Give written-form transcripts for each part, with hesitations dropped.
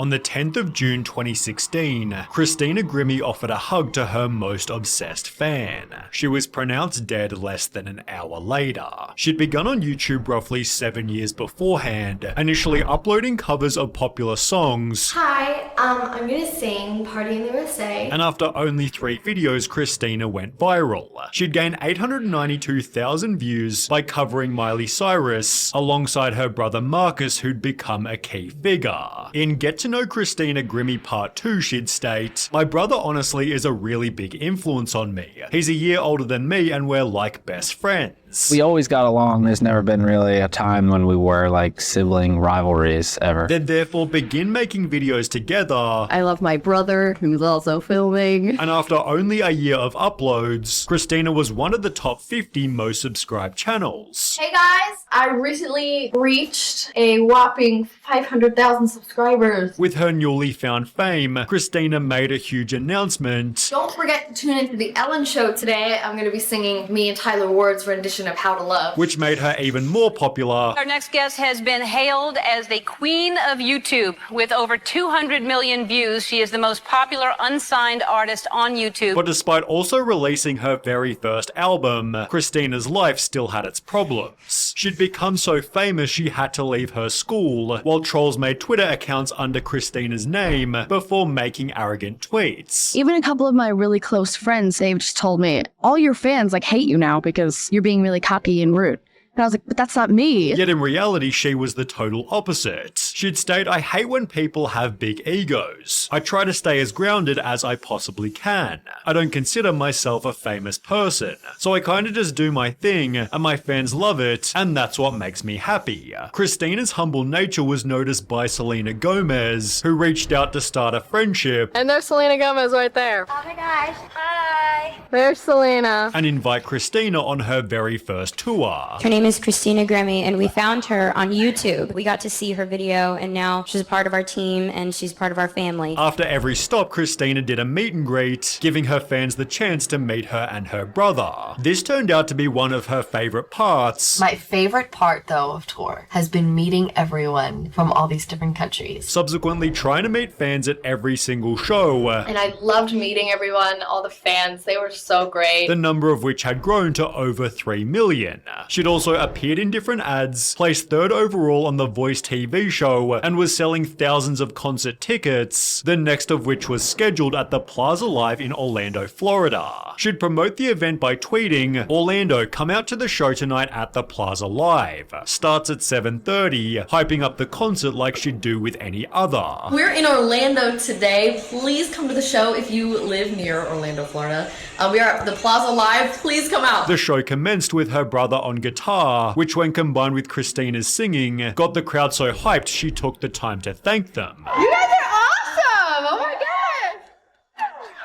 On the 10th of June 2016, Christina Grimmie offered a hug to her most obsessed fan. She was pronounced dead less than an hour later. She'd begun on YouTube roughly 7 years beforehand, initially uploading covers of popular songs. Hi, I'm gonna sing Party in the USA. And after only 3 videos, Christina went viral. She'd gained 892,000 views by covering Miley Cyrus, alongside her brother Marcus, who'd become a key figure. In Get to Know Christina Grimmie Part 2, she'd state, "My brother honestly is a really big influence on me. He's a year older than me and we're like best friends." We always got along. There's never been really a time when we were like sibling rivalries ever. They'd therefore begin making videos together. I love my brother, who's also filming. And after only a year of uploads, Christina was one of the top 50 most subscribed channels. Hey guys, I recently reached a whopping 500,000 subscribers. With her newly found fame, Christina made a huge announcement. Don't forget to tune into the Ellen Show today. I'm gonna be singing me and Tyler Ward's rendition of How to Love, which made her even more popular. Our next guest has been hailed as the queen of YouTube. With over 200 million views, she is the most popular unsigned artist on YouTube. But despite also releasing her very first album, Christina's life still had its problems. She'd become so famous she had to leave her school, while trolls made Twitter accounts under Christina's name before making arrogant tweets. Even a couple of my really close friends, they've just told me, all your fans like hate you now because you're being really cocky and rude. And I was like, but that's not me. Yet in reality, she was the total opposite. She'd state, "I hate when people have big egos. I try to stay as grounded as I possibly can. I don't consider myself a famous person. So I kinda just do my thing, and my fans love it, and that's what makes me happy." Christina's humble nature was noticed by Selena Gomez, who reached out to start a friendship. And there's Selena Gomez right there. Oh my gosh, hi. There's Selena. And invite Christina on her very first tour. Her name is Christina Grimmie, and we found her on YouTube. We got to see her video, and now she's a part of our team, and she's part of our family. After every stop, Christina did a meet and greet, giving her fans the chance to meet her and her brother. This turned out to be one of her favorite parts. My favorite part, though, of tour has been meeting everyone from all these different countries. Subsequently trying to meet fans at every single show. And I loved meeting everyone, all the fans. They were so great. The number of which had grown to over 3 million. She'd also appeared in different ads, placed 3rd overall on The Voice TV show, and was selling thousands of concert tickets, the next of which was scheduled at the Plaza Live in Orlando, Florida. She'd promote the event by tweeting, "Orlando, come out to the show tonight at the Plaza Live. Starts at 7:30, hyping up the concert like she'd do with any other." We're in Orlando today. Please come to the show if you live near Orlando, Florida. We are at the Plaza Live. Please come out. The show commenced with her brother on guitar, which when combined with Christina's singing, got the crowd so hyped she took the time to thank them. You guys are awesome! Oh my god!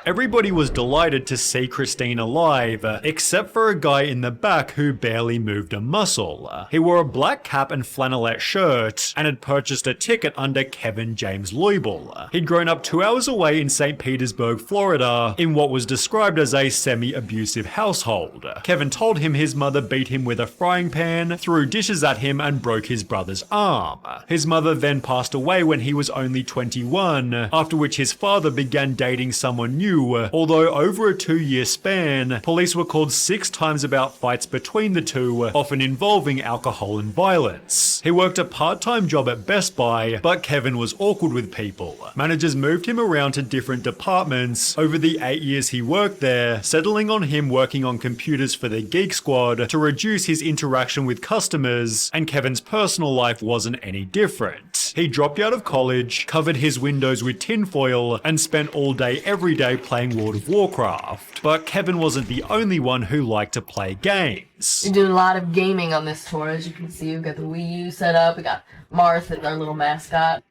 Everybody was delighted to see Christina live, except for a guy in the back who barely moved a muscle. He wore a black cap and flannelette shirt, and had purchased a ticket under Kevin James Loibl. He'd grown up 2 hours away in St. Petersburg, Florida, in what was described as a semi-abusive household. Kevin told him his mother beat him with a frying pan, threw dishes at him, and broke his brother's arm. His mother then passed away when he was only 21, after which his father began dating someone new, although over a 2-year span, police were called 6 times about fights between the two, often involving alcohol and violence. He worked a part-time job at Best Buy, but Kevin was awkward with people. Managers moved him around to different departments over the 8 years he worked there, settling on him working on computers for the Geek Squad to reduce his interaction with customers, and Kevin's personal life wasn't any different. He dropped out of college, covered his windows with tinfoil, and spent all day every day playing World of Warcraft. But Kevin wasn't the only one who liked to play games. We do a lot of gaming on this tour, as you can see. We've got the Wii U set up, we got Martha, our little mascot.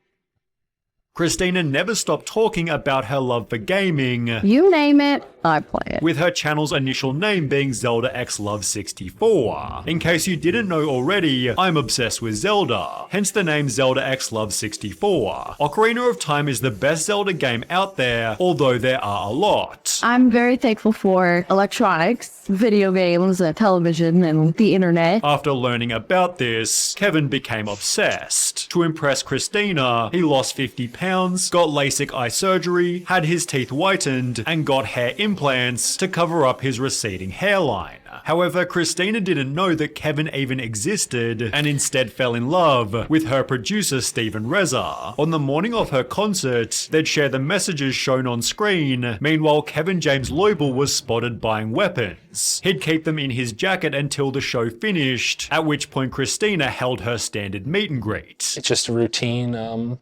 Christina never stopped talking about her love for gaming. You name it, I play it. with her channel's initial name being Zelda X Love 64. In case you didn't know already, I'm obsessed with Zelda, hence the name Zelda X Love 64. Ocarina of Time is the best Zelda game out there, although there are a lot. I'm very thankful for electronics, video games, television, and the internet. After learning about this, Kevin became obsessed. To impress Christina, he lost 50 pounds, got LASIK eye surgery, had his teeth whitened, and got hair implants to cover up his receding hairline. However, Christina didn't know that Kevin even existed and instead fell in love with her producer Stephen Reza. On the morning of her concert, they'd share the messages shown on screen. Meanwhile, Kevin James Loibl was spotted buying weapons. He'd keep them in his jacket until the show finished, at which point Christina held her standard meet and greet. It's just a routine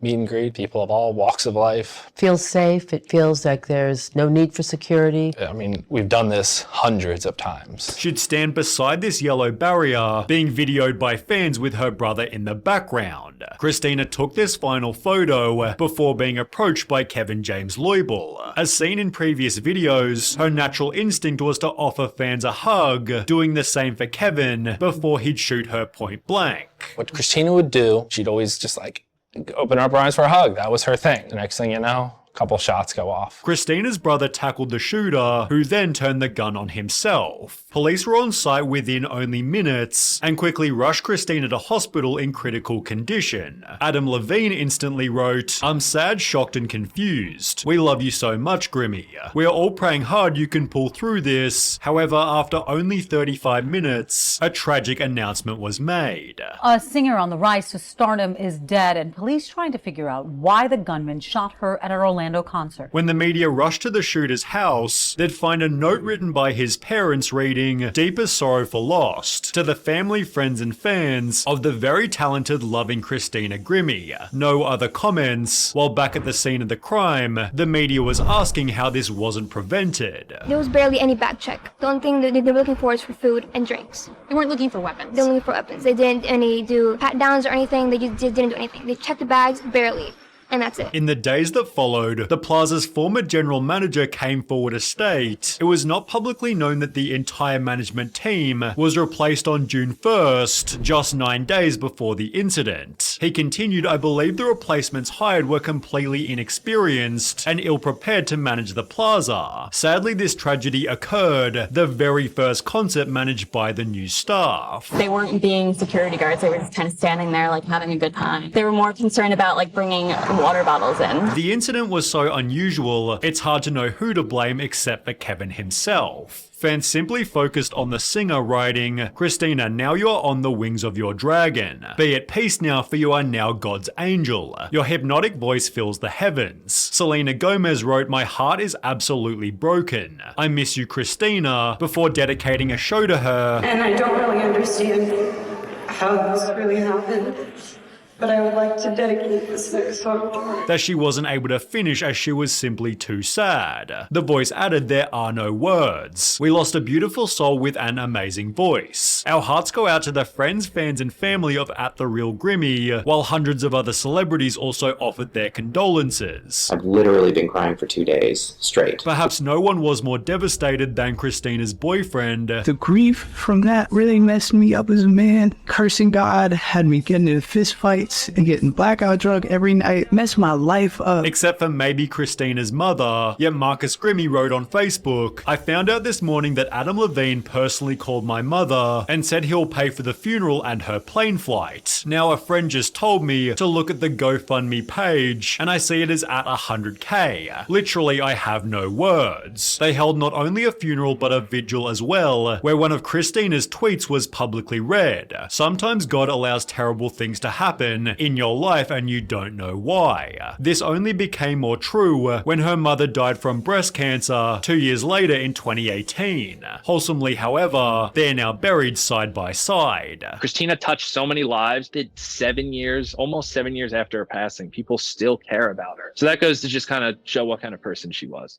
meet and greet, people of all walks of life. Feels safe. It feels like there's no need for security. I mean, we've done this hundreds of times. She'd stand beside this yellow barrier, being videoed by fans with her brother in the background. Christina took this final photo before being approached by Kevin James Loibl. As seen in previous videos, her natural instinct was to offer fans a hug, doing the same for Kevin before he'd shoot her point blank. What Christina would do, she'd always just like open up her eyes for a hug. That was her thing. The next thing you know, a couple shots go off. Christina's brother tackled the shooter, who then turned the gun on himself. Police were on site within only minutes and quickly rushed Christina to hospital in critical condition. Adam Levine instantly wrote, "I'm sad, shocked and confused. We love you so much, Grimmie. We are all praying hard you can pull through this." However, after only 35 minutes, a tragic announcement was made. A singer on the rise to stardom is dead, and police trying to figure out why the gunman shot her at an Orlando concert. When the media rushed to the shooter's house, they'd find a note written by his parents reading, "Deepest sorrow for lost, to the family, friends and fans of the very talented, loving Christina Grimmie. No other comments." While back at the scene of the crime, the media was asking how this wasn't prevented. There was barely any back check. The only thing that they were looking for is for food and drinks. They weren't looking for weapons. They were looking for weapons. They didn't any do pat downs or anything. They just didn't do anything. They checked the bags barely. And that's it. In the days that followed, the plaza's former general manager came forward to state it was not publicly known that the entire management team was replaced on June 1st, just 9 days before the incident. He continued, "I believe the replacements hired were completely inexperienced and ill-prepared to manage the plaza. Sadly, this tragedy occurred the very first concert managed by the new staff." They weren't being security guards. They were just kind of standing there, like, having a good time. They were more concerned about, like, bringing water bottles in. The incident was so unusual, it's hard to know who to blame except for Kevin himself. Fans simply focused on the singer writing, "Christina, now you are on the wings of your dragon. Be at peace now, for you are now God's angel. Your hypnotic voice fills the heavens." Selena Gomez wrote, "My heart is absolutely broken. I miss you, Christina," before dedicating a show to her. "And I don't really understand how this really happened, but I would like to dedicate this next song to her." That she wasn't able to finish as she was simply too sad. The voice added, "There are no words. We lost a beautiful soul with an amazing voice. Our hearts go out to the friends, fans and family of At The Real Grimmie," while hundreds of other celebrities also offered their condolences. "I've literally been crying for 2 days straight." Perhaps no one was more devastated than Christina's boyfriend. "The grief from that really messed me up as a man. Cursing God, had me getting into fist fights and getting blackout drunk every night, messed my life up." Except for maybe Christina's mother. Yet Marcus Grimmie wrote on Facebook, "I found out this morning that Adam Levine personally called my mother and said he'll pay for the funeral and her plane flight. Now a friend just told me to look at the GoFundMe page and I see it is at 100K. Literally, I have no words." They held not only a funeral but a vigil as well, where one of Christina's tweets was publicly read. "Sometimes God allows terrible things to happen in your life and you don't know why." This only became more true when her mother died from breast cancer 2 years later in 2018. Wholesomely, however, they're now buried side by side. Christina touched so many lives that 7 years, almost 7 years after her passing, people still care about her. So that goes to just kind of show what kind of person she was.